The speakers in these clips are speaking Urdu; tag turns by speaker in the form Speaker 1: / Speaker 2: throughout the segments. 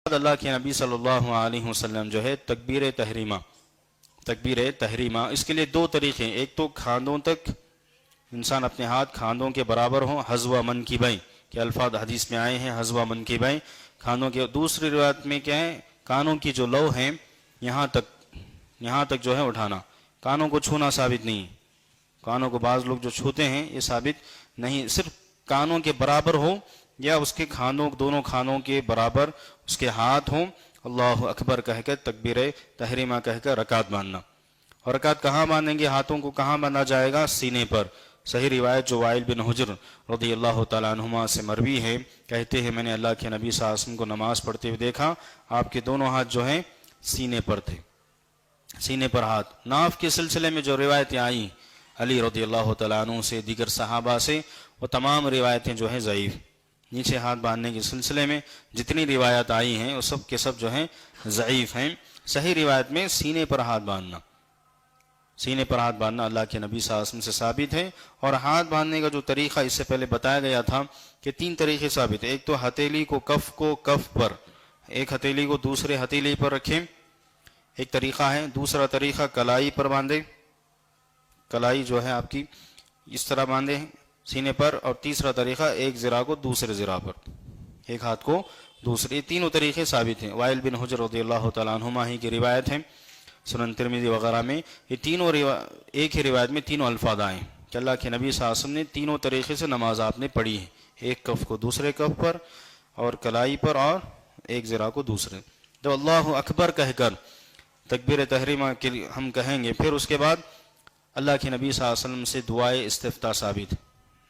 Speaker 1: اللہ کے نبی صلی اللہ علیہ وسلم جو ہے تکبیر تحریمہ اس کے لیے دو طریقے ہیں. ایک تو کھاندوں تک انسان اپنے ہاتھ کھاندوں کے برابر ہوں حذو منکبین کہ الفاظ حدیث میں آئے ہیں حذو منکبین کھاندوں کے. دوسری روایت میں کیا ہے کانوں کی جو لو ہیں یہاں تک جو ہے اٹھانا. کانوں کو چھونا ثابت نہیں. کانوں کو بعض لوگ جو چھوتے ہیں یہ ثابت نہیں. صرف کانوں کے برابر ہو یا اس کے کھانوں دونوں کھانوں کے برابر اس کے ہاتھ ہوں. اللہ اکبر کہہ کر تکبیر تحریمہ کہہ کر رکعت باندھنا. اور رکعت کہاں باندھیں گے؟ ہاتھوں کو کہاں باندھا جائے گا؟ سینے پر. صحیح روایت جو وائل بن حجر رضی اللہ تعالیٰ عنہما سے مروی ہے کہتے ہیں میں نے اللہ کے نبی صلی اللہ علیہ وسلم کو نماز پڑھتے ہوئے دیکھا آپ کے دونوں ہاتھ جو ہیں سینے پر تھے. سینے پر ہاتھ. ناف کے سلسلے میں جو روایتیں آئیں علی رضی اللہ تعالیٰ عنہ سے دیگر صحابہ سے وہ تمام روایتیں جو ہیں ضعیف. نیچے ہاتھ باندھنے کے سلسلے میں جتنی روایت آئی ہیں وہ سب کے سب جو ہیں ضعیف ہیں. صحیح روایت میں سینے پر ہاتھ باندھنا اللہ کے نبی صلی اللہ علیہ وسلم سے ثابت ہے. اور ہاتھ باندھنے کا جو طریقہ اس سے پہلے بتایا گیا تھا کہ تین طریقے ثابت ہیں. ایک تو ہتھیلی کو کف پر ایک ہتھیلی کو دوسرے ہتھیلی پر رکھیں ایک طریقہ ہے. دوسرا طریقہ کلائی پر باندھے. کلائی جو ہے آپ کی اس طرح باندھے سینے پر. اور تیسرا طریقہ ایک ذرا کو دوسرے ذرا پر ایک ہاتھ کو دوسرے. تینوں طریقے ثابت ہیں. وائل بن حجر رضی اللہ تعالیٰ عنہما ہی کی روایت ہے. سنن ترمذی وغیرہ میں یہ تینوں ایک ہی روایت میں تینوں الفاظ آئے کہ اللہ کے نبی صلی اللہ علیہ وسلم نے تینوں طریقے سے نماز آپ نے پڑھی ہے. ایک کف کو دوسرے کف پر اور کلائی پر اور ایک ذرا کو دوسرے. تو اللہ اکبر کہہ کر تکبیر تحریمہ کے لیے ہم کہیں گے. پھر اس کے بعد اللہ کے نبی صلی اللہ علیہ وسلم سے دعائے استفتاح ثابت.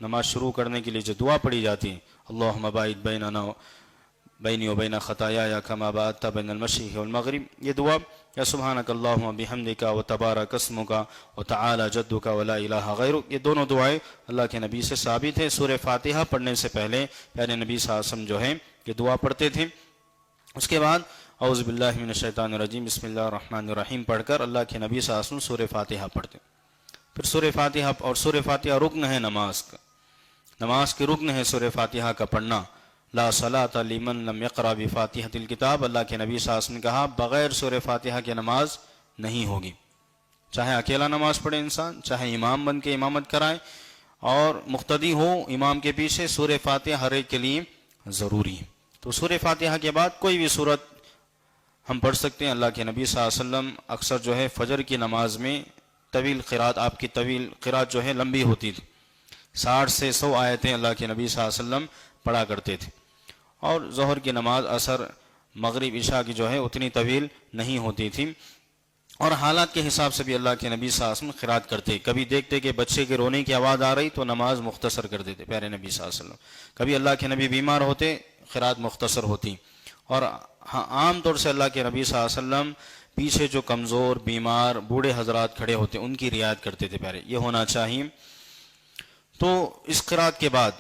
Speaker 1: نماز شروع کرنے کے لیے جو دعا پڑھی جاتی ہے اللہم باعد بینی و بین خطایا کما باعدت بین المشرق والمغرب یہ دعا یا سبحانک اللہم بحمدک و تبارک اسمک و تعالی جدک و لا الہ غیرک یہ دونوں دعائیں اللہ کے نبی سے ثابت ہے. سورہ فاتحہ پڑھنے سے پہلے پیارے نبی صلی اللہ علیہ وسلم جو ہے یہ دعا پڑھتے تھے. اس کے بعد اعوذ باللہ من الشیطان الرجیم بسم اللہ الرحمن الرحیم پڑھ کر اللہ کے نبی صلی اللہ علیہ وسلم سورہ فاتحہ پڑھتے. پھر سورہ فاتحہ اور سورہ فاتحہ رکن ہے نماز کا. نماز کے رکن ہے سورہ فاتحہ کا پڑھنا. لا صلاۃ لمن لم یقرأ بفاتحۃ الکتاب اللہ کے نبی صلی اللہ علیہ وسلم نے کہا بغیر سورہ فاتحہ کی نماز نہیں ہوگی. چاہے اکیلا نماز پڑھے انسان چاہے امام بن کے امامت کرائے اور مقتدی ہو امام کے پیچھے سورہ فاتحہ ہر ایک کے لیے ضروری ہے. تو سورہ فاتحہ کے بعد کوئی بھی سورت ہم پڑھ سکتے ہیں. اللہ کے نبی صلی اللہ علیہ وسلم اکثر جو ہے فجر کی نماز میں طویل قرات آپ کی طویل قرات جو ہے لمبی ہوتی تھی. 60 سے 100 آیتیں اللہ کے نبی صلی اللہ علیہ وسلم پڑھا کرتے تھے. اور ظہر کی نماز عصر مغرب عشاء کی جو ہے اتنی طویل نہیں ہوتی تھی. اور حالات کے حساب سے بھی اللہ کے نبی صلی اللہ علیہ وسلم قرات کرتے. کبھی دیکھتے کہ بچے کے رونے کی آواز آ رہی تو نماز مختصر کر دیتے پیارے نبی صلی اللہ علیہ وسلم. کبھی اللہ کے نبی بیمار ہوتے قرات مختصر ہوتی. اور عام طور سے اللہ کے نبی صلی اللہ علیہ وسلم پیچھے جو کمزور بیمار بوڑھے حضرات کھڑے ہوتے ان کی رعایت کرتے تھے. پیارے یہ ہونا چاہیے. تو اس قرات کے بعد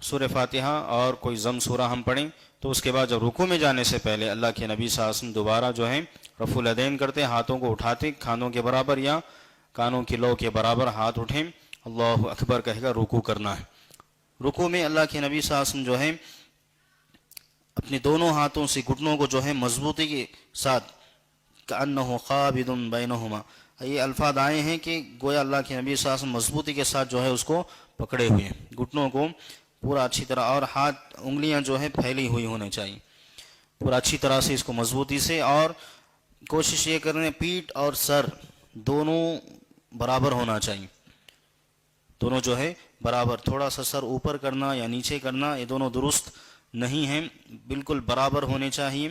Speaker 1: سورہ فاتحہ اور کوئی ضم سورہ ہم پڑھیں تو اس کے بعد جب رکوع میں جانے سے پہلے اللہ کے نبی صلی اللہ علیہ وسلم دوبارہ جو ہے رفع الیدین کرتے ہاتھوں کو اٹھاتے کھانوں کے برابر یا کانوں کی لو کے برابر ہاتھ اٹھیں اللہ اکبر کہے گا رکوع کرنا ہے. رکوع میں اللہ کے نبی صلی اللہ علیہ وسلم جو ہے اپنے دونوں ہاتھوں سے گھٹنوں کو جو ہے مضبوطی کے ساتھ کأنہ قابض بینہما یہ الفاظ آئے ہیں کہ گویا اللہ کے نبی صلی اللہ علیہ وسلم مضبوطی کے ساتھ جو ہے اس کو پکڑے ہوئے ہیں گھٹنوں کو پورا اچھی طرح. اور ہاتھ انگلیاں جو ہے پھیلی ہوئی ہونے چاہیے پورا اچھی طرح سے اس کو مضبوطی سے. اور کوشش یہ کریں پیٹھ اور سر دونوں برابر ہونا چاہیے. دونوں جو ہے برابر. تھوڑا سا سر اوپر کرنا یا نیچے کرنا یہ دونوں درست نہیں ہیں. بالکل برابر ہونے چاہیے.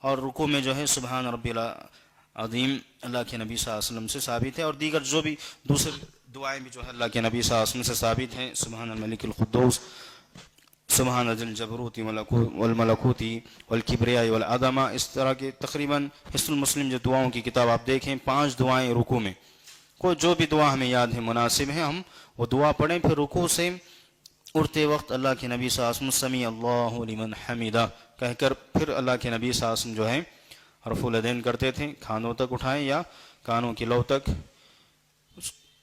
Speaker 1: اور رکوع میں جو ہے سبحان ربی العظیم اللہ کے نبی صلی اللہ علیہ وسلم سے ثابت ہے. اور دیگر جو بھی دوسرے دعائیں بھی جو ہے اللہ کے نبی صلی اللہ علیہ وسلم سے ثابت ہیں. سبحان الملک القدوس سبحان ذی الجبروت والملکوت والکبریاء والعظمہ اس طرح کے تقریباً حصن المسلم جو دعاؤں کی کتاب آپ دیکھیں 5 دعائیں رکوع میں. کوئی جو بھی دعا ہمیں یاد ہے مناسب ہے ہم وہ دعا پڑھیں. پھر رکوع سے اٹھتے وقت اللہ کے نبی صلی اللہ علیہ وسلم سمیع اللہ لمن حمیدہ کہہ کر پھر اللہ کے نبی صلی اللہ علیہ وسلم جو ہے رفع الیدین کرتے تھے کھانوں تک اٹھائیں یا کانوں کی لو تک.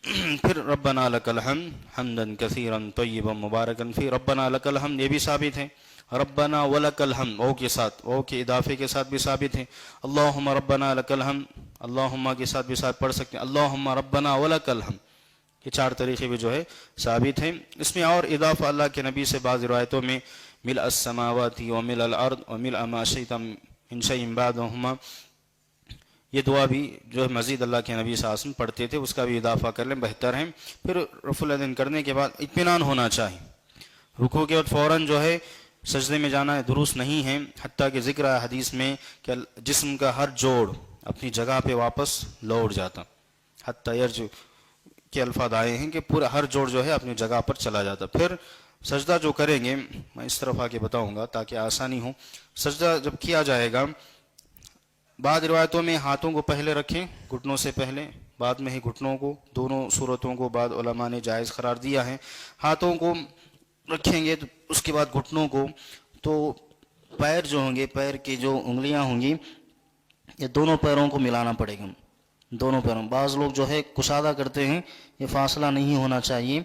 Speaker 1: پھر ربنا لکل حمد حمدن کثیرا طیبا مبارکا فی، ربنا لکل حمد یہ بھی ثابت ہے، ربنا ولکل حمد او کے ساتھ، او کے اضافے کے ساتھ بھی ثابت ہے، اللہم ربنا لکل حمد اللہم کے ساتھ بھی ساتھ پڑھ سکتے ہیں، اللہم ربنا ولکل حمد، یہ چار طریقے بھی جو ہے ثابت ہیں۔ اس میں اور اضافہ اللہ کے نبی سے بعض روایتوں میں ملء السماوات وملء الارض وملء ما شئت من شیء بعدہما، یہ دعا بھی جو ہے مزید اللہ کے نبی صلی اللہ علیہ وسلم پڑھتے تھے، اس کا بھی اضافہ کر لیں بہتر ہے۔ پھر رفع الیدین کرنے کے بعد اطمینان ہونا چاہیے، رکوع کے بعد فوراً جو ہے سجدے میں جانا درست نہیں ہے، حتیٰ کہ ذکر ہے حدیث میں کہ جسم کا ہر جوڑ اپنی جگہ پہ واپس لوٹ جاتا، حتیٰ یرجع کے الفاظ آئے ہیں کہ پورا ہر جوڑ جو ہے اپنی جگہ پر چلا جاتا۔ پھر سجدہ جو کریں گے میں اس طرف آ کے بتاؤں گا تاکہ آسانی ہو، سجدہ جب کیا جائے گا بعض روایتوں میں ہاتھوں کو پہلے رکھیں گھٹنوں سے پہلے، بعد میں ہی گھٹنوں کو، دونوں صورتوں کو بعض علماء نے جائز قرار دیا ہے۔ ہاتھوں کو رکھیں گے تو اس کے بعد گھٹنوں کو، تو پیر جو ہوں گے، پیر کی جو انگلیاں ہوں گی یہ دونوں پیروں کو ملانا پڑے گا، دونوں پیروں، بعض لوگ جو ہے کشادہ کرتے ہیں، یہ فاصلہ نہیں ہونا چاہیے،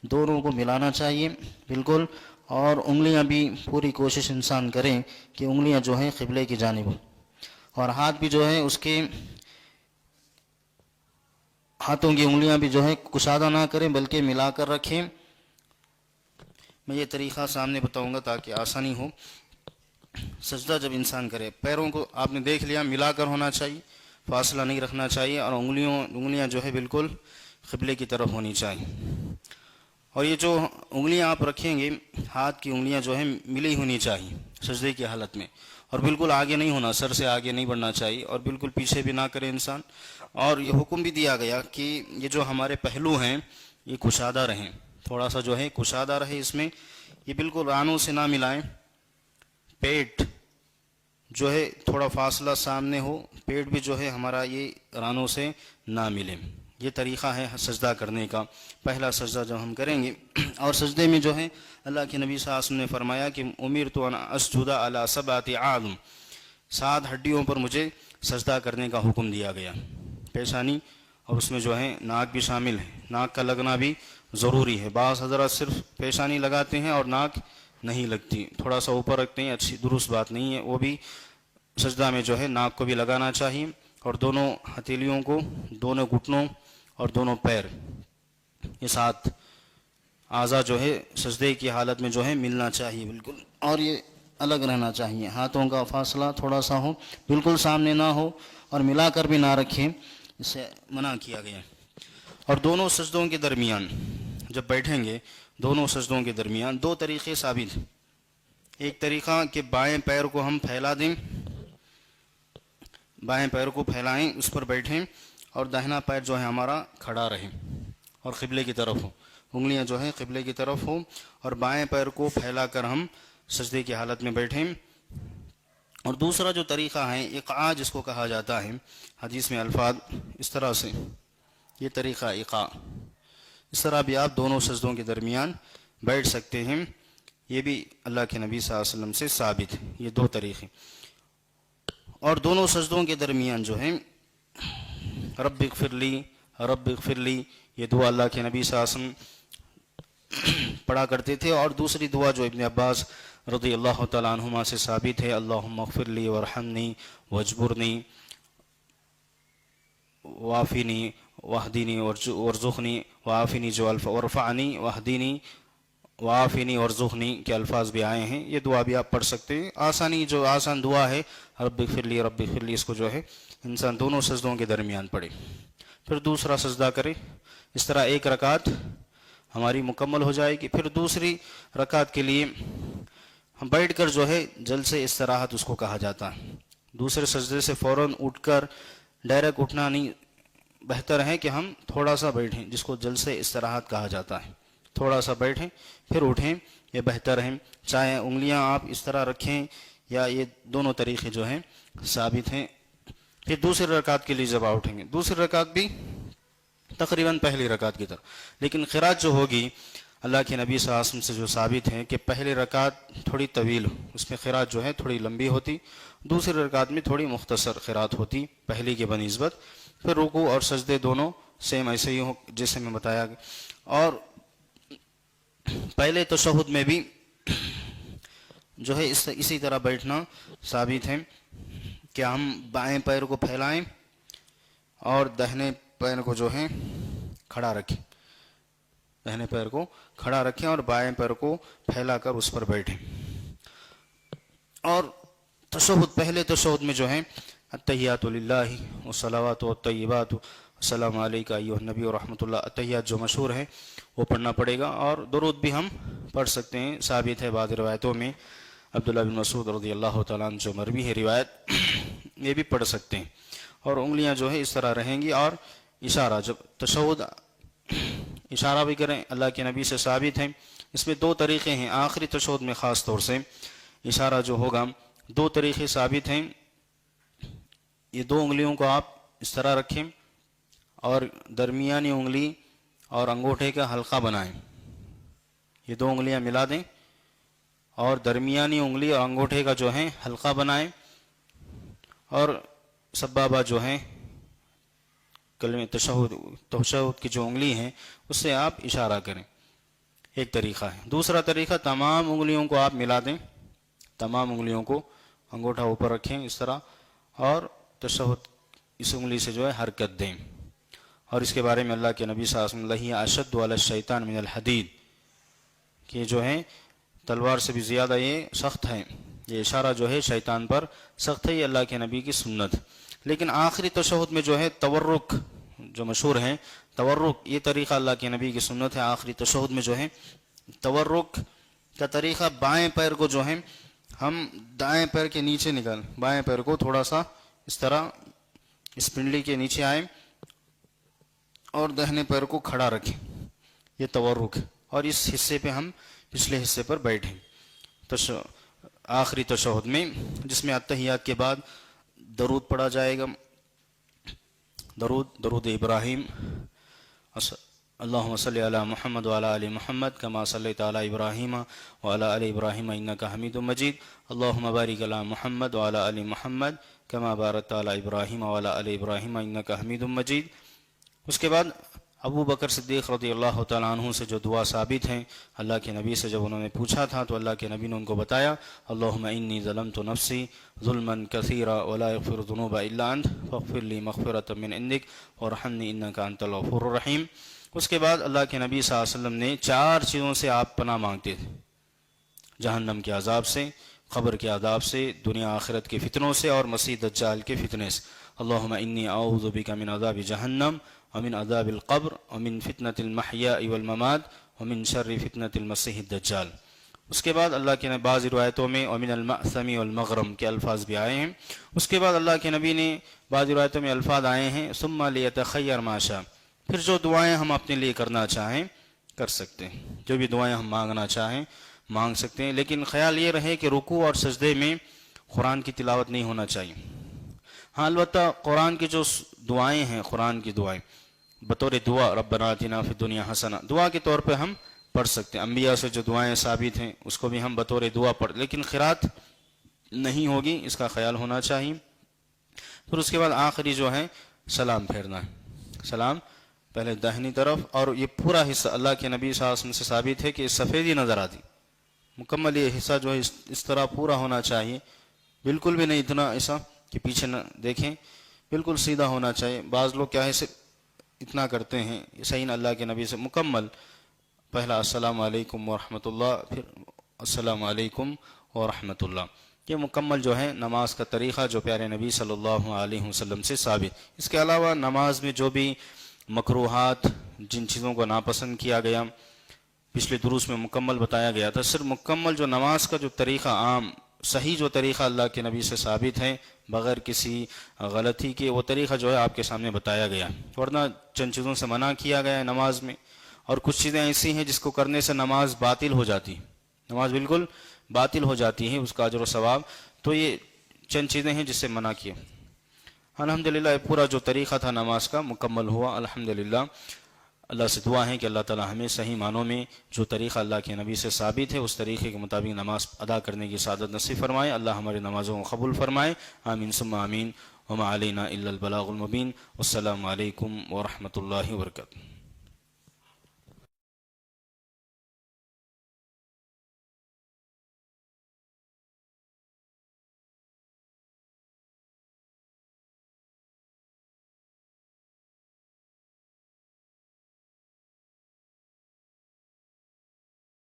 Speaker 1: دونوں کو ملانا چاہیے بالکل، اور انگلیاں بھی پوری کوشش انسان کریں کہ انگلیاں جو ہیں قبلے کی جانب ہوں، اور ہاتھ بھی جو ہے اس کے ہاتھوں کی انگلیاں بھی جو ہے کشادہ نہ کریں بلکہ ملا کر رکھیں۔ میں یہ طریقہ سامنے بتاؤں گا تاکہ آسانی ہو۔ سجدہ جب انسان کرے پیروں کو آپ نے دیکھ لیا ملا کر ہونا چاہیے، فاصلہ نہیں رکھنا چاہیے، اور انگلیاں جو ہے بالکل قبلے کی طرف ہونی چاہیے، اور یہ جو انگلیاں آپ رکھیں گے ہاتھ کی انگلیاں جو ہے ملی ہونی چاہیے سجدے کی حالت میں، اور بالکل آگے نہیں ہونا، سر سے آگے نہیں بڑھنا چاہیے، اور بالکل پیچھے بھی نہ کرے انسان۔ اور یہ حکم بھی دیا گیا کہ یہ جو ہمارے پہلو ہیں یہ کشادہ رہیں، تھوڑا سا جو ہے کشادہ رہے، اس میں یہ بالکل رانوں سے نہ ملائیں، پیٹ جو ہے تھوڑا فاصلہ سامنے ہو، پیٹ بھی جو ہے ہمارا یہ رانوں سے نہ ملے۔ یہ طریقہ ہے سجدہ کرنے کا، پہلا سجدہ جب ہم کریں گے۔ اور سجدے میں جو ہے اللہ کے نبی صلی اللہ علیہ وسلم نے فرمایا کہ امرت ان اسجد علی سبعۃ اعظم، 7 ہڈیوں پر مجھے سجدہ کرنے کا حکم دیا گیا، پیشانی اور اس میں جو ہے ناک بھی شامل ہے، ناک کا لگنا بھی ضروری ہے، بعض حضرات صرف پیشانی لگاتے ہیں اور ناک نہیں لگتی، تھوڑا سا اوپر رکھتے ہیں، اچھی درست بات نہیں ہے، وہ بھی سجدہ میں جو ہے ناک کو بھی لگانا چاہیے، اور دونوں ہتھیلیوں کو، دونوں گھٹنوں اور دونوں پیر، یہ 7 اعضاء جو ہے سجدے کی حالت میں جو ہے ملنا چاہیے بالکل، اور یہ الگ رہنا چاہیے، ہاتھوں کا فاصلہ تھوڑا سا ہو، بالکل سامنے نہ ہو، اور ملا کر بھی نہ رکھیں، اس سے منع کیا گیا۔ اور دونوں سجدوں کے درمیان جب بیٹھیں گے، دونوں سجدوں کے درمیان 2 طریقے ثابت ہیں، ایک طریقہ کہ بائیں پیر کو ہم پھیلا دیں، بائیں پیر کو پھیلائیں، اس پر بیٹھیں، اور داہنا پیر جو ہے ہمارا کھڑا رہے اور قبلے کی طرف ہو، انگلیاں جو ہیں قبلے کی طرف ہو، اور بائیں پیر کو پھیلا کر ہم سجدے کی حالت میں بیٹھیں۔ اور دوسرا جو طریقہ ہے اقعاء جس کو کہا جاتا ہے، حدیث میں الفاظ اس طرح سے، یہ طریقہ اقعاء، اس طرح بھی آپ دونوں سجدوں کے درمیان بیٹھ سکتے ہیں، یہ بھی اللہ کے نبی صلی اللہ علیہ وسلم سے ثابت ہے، یہ 2 طریقے۔ اور دونوں سجدوں کے درمیان جو ہے رب اغفر لی، رب اغفر لی، یہ دعا اللہ کے نبی صلی اللہ علیہ وسلم پڑھا کرتے تھے، اور دوسری دعا جو ابن عباس رضی اللہ تعالیٰ عنہما سے ثابت ہے، اللہم اغفر لی وارحمنی واجبرنی وعافنی واہدینی وارزقنی وعافنی وارفعنی واہدینی وعافنی وارزقنی کے الفاظ بھی آئے ہیں، یہ دعا بھی آپ پڑھ سکتے ہیں، آسان دعا ہے، رب اغفر لی، رب اغفر لی، اس کو جو ہے انسان دونوں سجدوں کے درمیان پڑھے، پھر دوسرا سجدہ کرے، اس طرح ایک رکعت ہماری مکمل ہو جائے گی۔ پھر دوسری رکعت کے لیے ہم بیٹھ کر جو ہے جلسے استراحت اس کو کہا جاتا ہے، دوسرے سجدے سے فوراً اٹھ کر ڈائریکٹ اٹھنا نہیں، بہتر ہے کہ ہم تھوڑا سا بیٹھیں، جس کو جلسے استراحت کہا جاتا ہے، تھوڑا سا بیٹھیں پھر اٹھیں، یہ بہتر ہے، چاہے انگلیاں آپ اس طرح رکھیں یا یہ دونوں طریقے جو ہیں ثابت ہیں۔ پھر دوسری رکعت کے لیے جب آپ اٹھیں گے، دوسری رکعت بھی تقریباً پہلی رکعت کی طرح، لیکن قرات جو ہوگی اللہ کے نبی صلی اللہ علیہ وسلم سے جو ثابت ہے کہ پہلی رکعت تھوڑی طویل ہو، اس میں قرات جو ہے تھوڑی لمبی ہوتی، دوسری رکعت میں تھوڑی مختصر قرات ہوتی پہلی کے بنسبت، پھر رکوع اور سجدے دونوں سیم ایسے ہی ہو جیسے میں بتایا. اور پہلے تشہد میں بھی جو ہے اسی طرح بیٹھنا ثابت ہے کہ ہم بائیں پیر کو پھیلائیں اور دہنے پیر کو جو ہے کھڑا رکھیں. دہنے پیر کو کھڑا رکھیں اور بائیں پیر کو پھیلا کر اس پر بیٹھیں. اور تشہد پہلے تشہد میں جو ہے التحیات للہ والصلوات والطیبات السلام علیکہ ایھا النبی ورحمۃ اللہ، التحیات جو مشہور ہے وہ پڑھنا پڑے گا. اور درود بھی ہم پڑھ سکتے ہیں، ثابت ہے بعض روایتوں میں. عبداللہ بن مسعود رضی اللہ تعالیٰ عنہ جو مروی ہے روایت، یہ بھی پڑھ سکتے ہیں. اور انگلیاں جو ہے اس طرح رہیں گی. اور اشارہ، جب تشہد اشارہ بھی کریں، اللہ کے نبی سے ثابت ہے. اس میں دو طریقے ہیں، آخری تشہد میں خاص طور سے اشارہ جو ہوگا دو طریقے ثابت ہیں. یہ دو انگلیوں کو آپ اس طرح رکھیں اور درمیانی انگلی اور انگوٹھے کا حلقہ بنائیں. یہ دو انگلیاں ملا دیں اور درمیانی انگلی اور انگوٹھے کا جو ہے حلقہ بنائیں. اور سبابہ جو ہے کلمہ تشہد کی جو انگلی ہیں اس سے آپ اشارہ کریں. ایک طریقہ ہے. دوسرا طریقہ، تمام انگلیوں کو آپ ملا دیں، تمام انگلیوں کو انگوٹھا اوپر رکھیں اس طرح اور تشہد اس انگلی سے جو ہے حرکت دیں. اور اس کے بارے میں اللہ کے نبی صلی اللہ علیہ وسلم لہی اشد علی الشیطان من الحدید، کہ جو ہے تلوار سے بھی زیادہ یہ سخت ہے. یہ اشارہ جو ہے شیطان پر سخت ہے، یہ اللہ کے نبی کی سنت. لیکن آخری تشہد میں جو ہے تورک جو مشہور ہے، تورک یہ طریقہ اللہ کے نبی کی سنت ہے. آخری تشہد میں جو ہے تورک کا طریقہ، بائیں پیر کو جو ہے ہم دائیں پیر کے نیچے بائیں پیر کو تھوڑا سا اس طرح اس پنڈلی کے نیچے آئیں اور دہنے پیر کو کھڑا رکھیں. یہ تورک ہے. اور اس حصے پہ ہم پچھلے حصے پر بیٹھیں آخری تشہد میں، جس میں التحیات کے بعد درود پڑھا جائے گا. درود ابراہیم، اللہم صلی علی محمد وعلی آل محمد کما صلیت علی ابراہیم وعلی آل ابراہیم انک حمید مجید. اللہم بارک علی محمد وعلی آل محمد کما بارکت علی ابراہیم وعلی آل ابراہیم انک حمید مجید. اس کے بعد ابو بکر صدیق رضی اللہ تعالیٰ عنہ سے جو دعا ثابت ہیں، اللہ کے نبی سے جب انہوں نے پوچھا تھا تو اللہ کے نبی نے ان کو بتایا، اللہم انی ظلمت نفسی ظلما کثیرا ولا یغفر الذنوب الا انت فاغفر لی مغفرۃ من عندک وارحمنی انک انت الغفور الرحیم. اس کے بعد اللہ کے نبی صلی اللہ علیہ وسلم نے 4 چیزوں سے آپ پناہ مانگتے تھے، جہنم کے عذاب سے، قبر کے عذاب سے، دنیا آخرت کے فتنوں سے اور مسیح دجال کے فتنے سے. اللہم انی اعوذ بک من عذاب جہنم ومن عذاب القبر ومن فتنة المحیاء والممات ومن شر فتنة المسیح الدجال. اس کے بعد اللہ کے نبی بعض روایتوں میں ومن المأثم والمغرم کے الفاظ بھی آئے ہیں. اس کے بعد اللہ کے نبی نے بعض روایتوں میں الفاظ آئے ہیں ثم لیتخیر ما شاء، پھر جو دعائیں ہم اپنے لیے کرنا چاہیں کر سکتے ہیں، جو بھی دعائیں ہم مانگنا چاہیں مانگ سکتے ہیں. لیکن خیال یہ رہے کہ رکوع اور سجدے میں قرآن کی تلاوت نہیں ہونا چاہیے. ہاں البتہ قرآن کی جو دعائیں ہیں، قرآن کی دعائیں بطور دعا ربنا آتنا فی الدنیا حسنہ دعا کے طور پہ ہم پڑھ سکتے ہیں. انبیاء سے جو دعائیں ثابت ہیں اس کو بھی ہم بطور دعا پڑھ، لیکن قرات نہیں ہوگی، اس کا خیال ہونا چاہیے. پھر اس کے بعد آخری جو ہے سلام پھیرنا ہے. سلام پہلے داہنی طرف، اور یہ پورا حصہ اللہ کے نبی صلی اللہ علیہ وسلم سے ثابت ہے کہ سفیدی نظر آتی، مکمل یہ حصہ جو ہے اس طرح پورا ہونا چاہیے، بالکل بھی نہیں اتنا ایسا کہ پیچھے نہ دیکھیں، بالکل سیدھا ہونا چاہیے. بعض لوگ کیا ہے اتنا کرتے ہیں، صحیح نہ. اللہ کے نبی سے مکمل پہلا السلام علیکم ورحمۃ اللہ، پھر السلام علیکم ورحمۃ اللہ. یہ مکمل جو ہے نماز کا طریقہ جو پیارے نبی صلی اللہ علیہ وسلم سے ثابت. اس کے علاوہ نماز میں جو بھی مکروہات، جن چیزوں کو ناپسند کیا گیا، پچھلے دروس میں مکمل بتایا گیا تھا. صرف مکمل جو نماز کا جو طریقہ عام صحیح جو طریقہ اللہ کے نبی سے ثابت ہے بغیر کسی غلطی کے، وہ طریقہ جو ہے آپ کے سامنے بتایا گیا. ورنہ چند چیزوں سے منع کیا گیا ہے نماز میں، اور کچھ چیزیں ایسی ہیں جس کو کرنے سے نماز باطل ہو جاتی، نماز بالکل باطل ہو جاتی ہے، اس کا اجر و ثواب. تو یہ چند چیزیں ہیں جس سے منع کیا. الحمدللہ پورا جو طریقہ تھا نماز کا مکمل ہوا الحمدللہ. اللہ سے دعا ہے کہ اللہ تعالی ہمیں صحیح معنوں میں جو طریقہ اللہ کے نبی سے ثابت ہے اس طریقے کے مطابق نماز ادا کرنے کی سعادت نصیب فرمائے. اللہ ہماری نمازوں کو قبول فرمائے. آمین ثم آمین. وما علینا الا البلاغ المبین. والسلام علیکم ورحمۃ اللہ وبرکاتہ.